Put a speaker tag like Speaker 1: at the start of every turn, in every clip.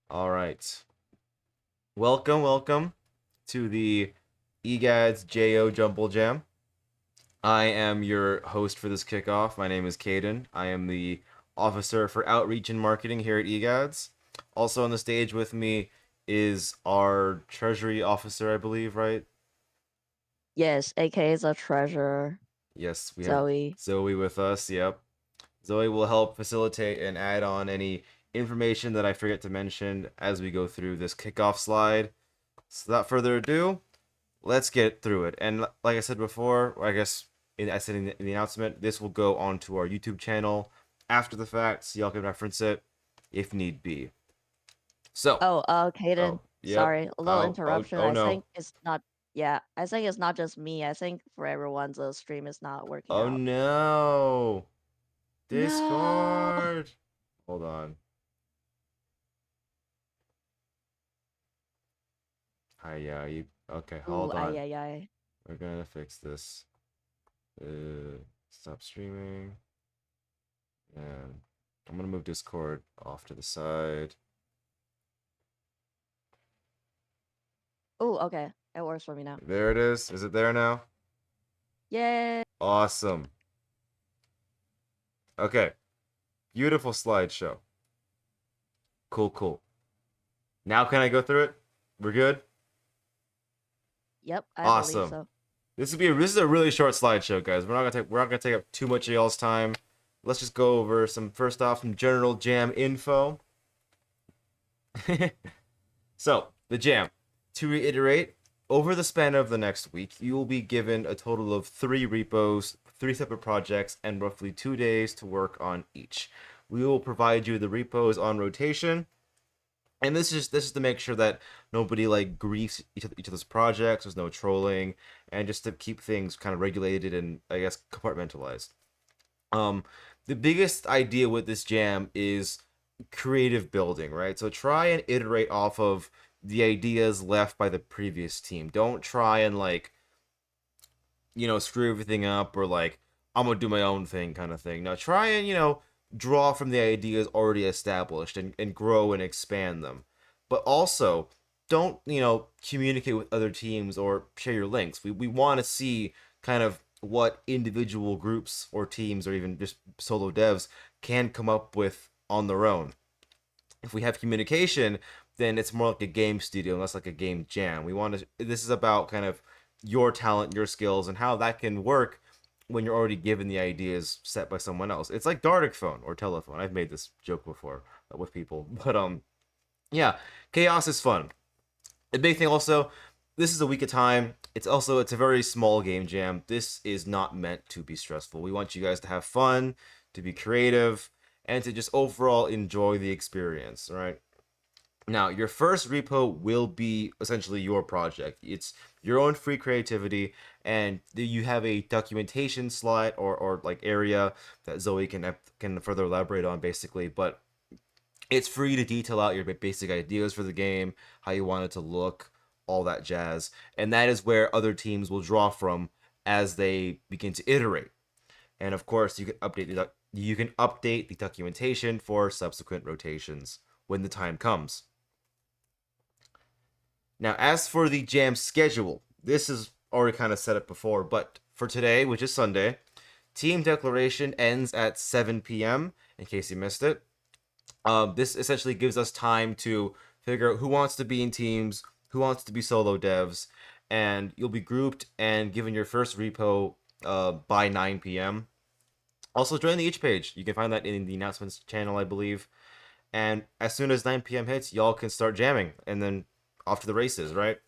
Speaker 1: All right. Welcome to the EGaDS JO Jumble Jam. I am your host for this kickoff. My name is Caden. I am the Officer for Outreach and Marketing here at EGaDS. Also on the stage with me is our Treasury Officer, I believe, right?
Speaker 2: Yes, AK is a treasure.
Speaker 1: Yes, we have
Speaker 2: Zoe.
Speaker 1: Zoe with us. Yep. Zoe will help facilitate and add on any information that I forget to mention as we go through this kickoff slide. So without further ado, let's get through it. And like I said before, or I guess I said in the announcement, this will go onto our YouTube channel after the fact, so y'all can reference it if need be. So,
Speaker 2: Kaden,
Speaker 1: yep.
Speaker 2: sorry, a little interruption.
Speaker 1: Oh
Speaker 2: I
Speaker 1: no.
Speaker 2: think it's not, yeah, I think it's not just me. I think for everyone, the stream is not working
Speaker 1: Oh
Speaker 2: out.
Speaker 1: no.
Speaker 2: No.
Speaker 1: Discord. Hold on. Hi, yeah, you. Okay,
Speaker 2: Ooh,
Speaker 1: hold
Speaker 2: ay,
Speaker 1: on.
Speaker 2: ay, ay.
Speaker 1: We're gonna fix this. Stop streaming. And I'm gonna move Discord off to the side.
Speaker 2: Ooh, okay. It works for me now.
Speaker 1: There it is. Is it there now?
Speaker 2: Yay.
Speaker 1: Awesome. Okay. Beautiful slideshow. Cool. Now can I go through it? We're good?
Speaker 2: Yep, I believe
Speaker 1: Awesome.
Speaker 2: so.
Speaker 1: This is a really short slideshow, guys. We're not gonna take up too much of y'all's time. Let's just go over first off some general jam info. So, the jam. To reiterate, over the span of the next week, you will be given a total of 3 repos, 3 separate projects, and roughly 2 days to work on each. We will provide you the repos on rotation, and this is to make sure that nobody like griefs each other's projects. There's no trolling, and just to keep things kind of regulated and I guess compartmentalized. Um, the biggest idea with this jam is creative building, right? So try and iterate off of the ideas left by the previous team. Don't try and like, screw everything up or like I'm gonna do my own thing kind of thing. Now try and, draw from the ideas already established and grow and expand them. But also don't, communicate with other teams or share your links. We want to see kind of what individual groups or teams or even just solo devs can come up with on their own. If we have communication, then it's more like a game studio and less like a game jam. This is about kind of your talent, your skills, and how that can work when you're already given the ideas set by someone else. It's like Dardic phone or telephone. I've made this joke before with people, but yeah, chaos is fun. The big thing also, this is a week of time. It's a very small game jam. This is not meant to be stressful. We want you guys to have fun, to be creative, and to just overall enjoy the experience, right? Now, your first repo will be essentially your project. It's your own free creativity, and you have a documentation slide or like area that Zoe can further elaborate on, basically. But it's free to detail out your basic ideas for the game, how you want it to look, all that jazz, and that is where other teams will draw from as they begin to iterate. And of course, you can update the documentation for subsequent rotations when the time comes. Now, as for the jam schedule, this is already kind of set up before, but for today, which is Sunday, team declaration ends at 7 p.m. In case you missed it. This essentially gives us time to figure out who wants to be in teams, who wants to be solo devs, and you'll be grouped and given your first repo by 9 p.m. Also, join the each page. You can find that in the announcements channel, I believe. And as soon as 9 p.m. hits, y'all can start jamming, and then off to the races, right?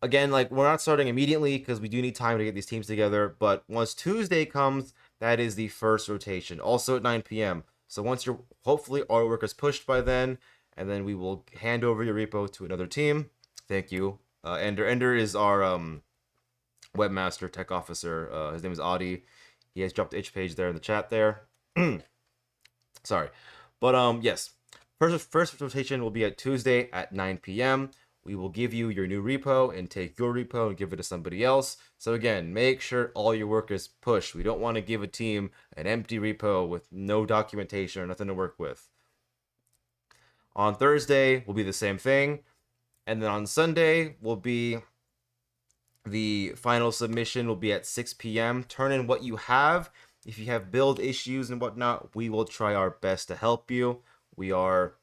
Speaker 1: Again, like we're not starting immediately because we do need time to get these teams together. But once Tuesday comes, that is the first rotation, also at 9 p.m. So once your hopefully our work is pushed by then, and then we will hand over your repo to another team. Thank you. Ender. Ender is our webmaster tech officer. His name is Audi. He has dropped the itch page there in the chat there. Sorry, but yes, first rotation will be at Tuesday at 9 p.m. We will give you your new repo and take your repo and give it to somebody else. So again, make sure all your work is pushed. We don't want to give a team an empty repo with no documentation or nothing to work with. On Thursday will be the same thing, and then on Sunday will be the final submission will be at 6 p.m. Turn in what you have. If you have build issues and whatnot, we will try our best to help you. We are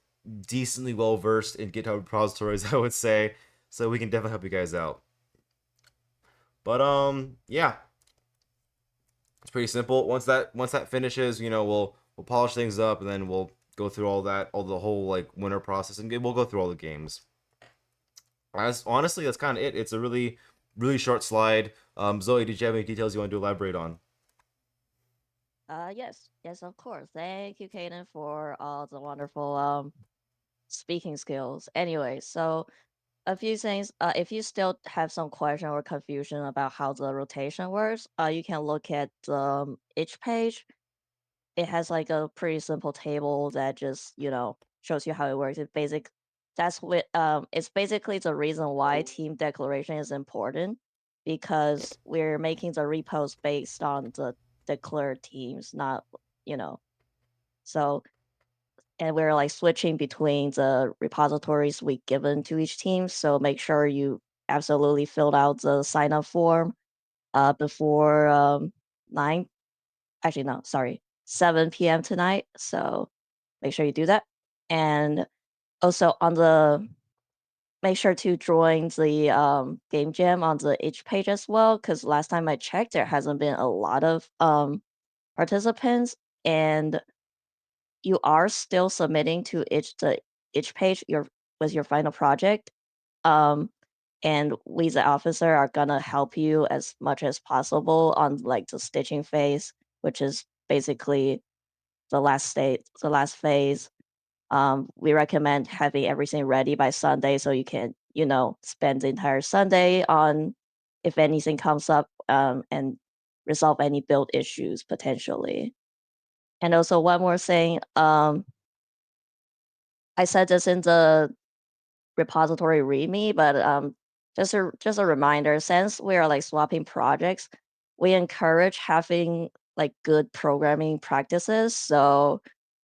Speaker 1: decently well versed in GitHub repositories, I would say, so we can definitely help you guys out. But yeah, it's pretty simple. Once that finishes, we'll polish things up, and then we'll go through all the whole like winter process, and we'll go through all the games. As honestly, that's kind of it. It's a really short slide. Zoe, did you have any details you want to elaborate on?
Speaker 2: Yes, of course. Thank you, Kaden, for all the wonderful speaking skills. Anyway, so a few things. If you still have some question or confusion about how the rotation works, you can look at each page. It has like a pretty simple table that just shows you how it works. It's basically the reason why team declaration is important because we're making the repos based on the declared teams, not you know. So and we're like switching between the repositories we given to each team. So make sure you absolutely filled out the sign up form before 9 actually no, sorry, 7 p.m. tonight. So make sure you do that. And also on the make sure to join the game jam on the each page as well, because last time I checked, there hasn't been a lot of participants, and you are still submitting to each page with your final project. Um, and we, the officer, are gonna help you as much as possible on like the stitching phase, which is basically the last phase. We recommend having everything ready by Sunday so you can, spend the entire Sunday on if anything comes up and resolve any build issues potentially. And also one more thing, I said this in the repository README, but just a reminder, since we are like swapping projects, we encourage having like good programming practices. So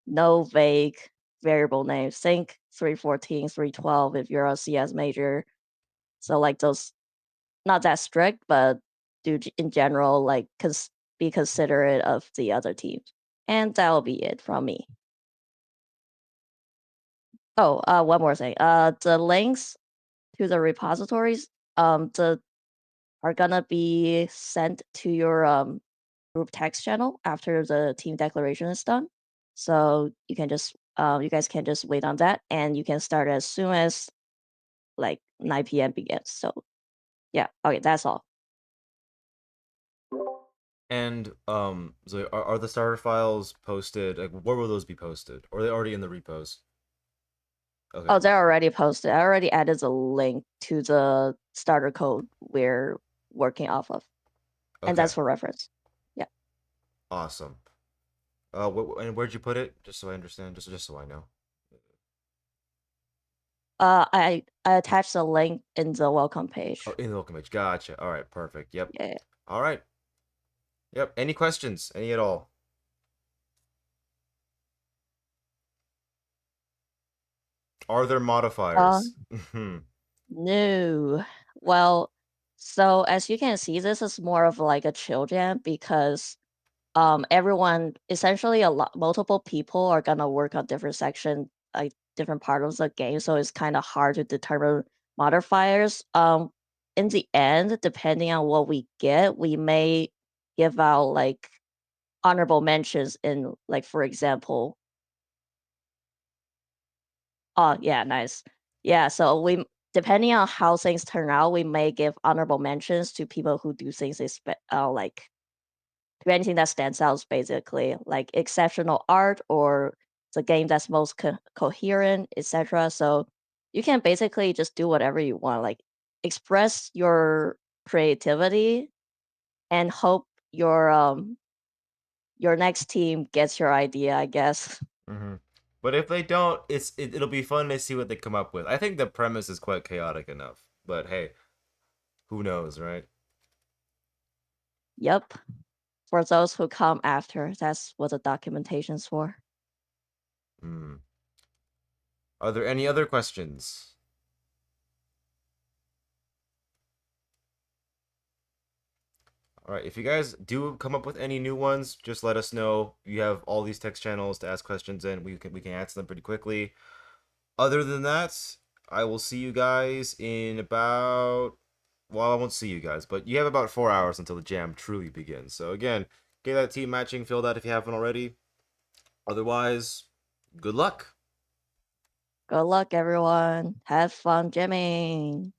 Speaker 2: no vague variable names. Think 314, 312 if you're a CS major. So like those not that strict, but in general like be considerate of the other teams. And that'll be it from me. Oh, one more thing. The links to the repositories, the are gonna be sent to your group text channel after the team declaration is done. So you guys can just wait on that, and you can start as soon as like 9 p.m. begins. So yeah, okay, that's all.
Speaker 1: And so are the starter files posted? Like, where will those be posted? Or are they already in the repos? Okay,
Speaker 2: Oh, they're already posted. I already added the link to the starter code we're working off of, and
Speaker 1: okay,
Speaker 2: that's for reference. Yeah.
Speaker 1: awesome. And where'd you put it? Just so I understand, just so I know.
Speaker 2: I attached the link in the welcome
Speaker 1: Oh,
Speaker 2: page.
Speaker 1: in the welcome page. Gotcha. All right, perfect. Yep.
Speaker 2: Yeah.
Speaker 1: All right. Yep. Any questions? Any at all? Are there
Speaker 2: Uh,
Speaker 1: modifiers?
Speaker 2: no. Well, so as you can see, this is more of like a chill jam because everyone essentially multiple people are gonna work on different section, like different part of the game, so it's kind of hard to determine modifiers. In the end, depending on what we get, we may give out like honorable mentions in like for example. Oh, yeah, nice. Yeah, so we depending on how things turn out, we may give honorable mentions to people who do things like to anything that stands out, basically, like exceptional art or the game that's most coherent, etc. So you can basically just do whatever you want, like express your creativity and hope your next team gets your idea, I guess.
Speaker 1: Mm-hmm. But if they don't, it'll be fun to see what they come up with. I think the premise is quite chaotic enough. But hey, who knows, right?
Speaker 2: Yep. For those who come after, that's what the documentation's for.
Speaker 1: Hmm. Are there any other questions? All right, if you guys do come up with any new ones, just let us know. You have all these text channels to ask questions in. We can answer them pretty quickly. Other than that, I will see you guys in about, well, I won't see you guys, but you have about 4 hours until the jam truly begins. So again, get that team matching filled out if you haven't already. Otherwise, good luck.
Speaker 2: Good luck, everyone. Have fun jamming.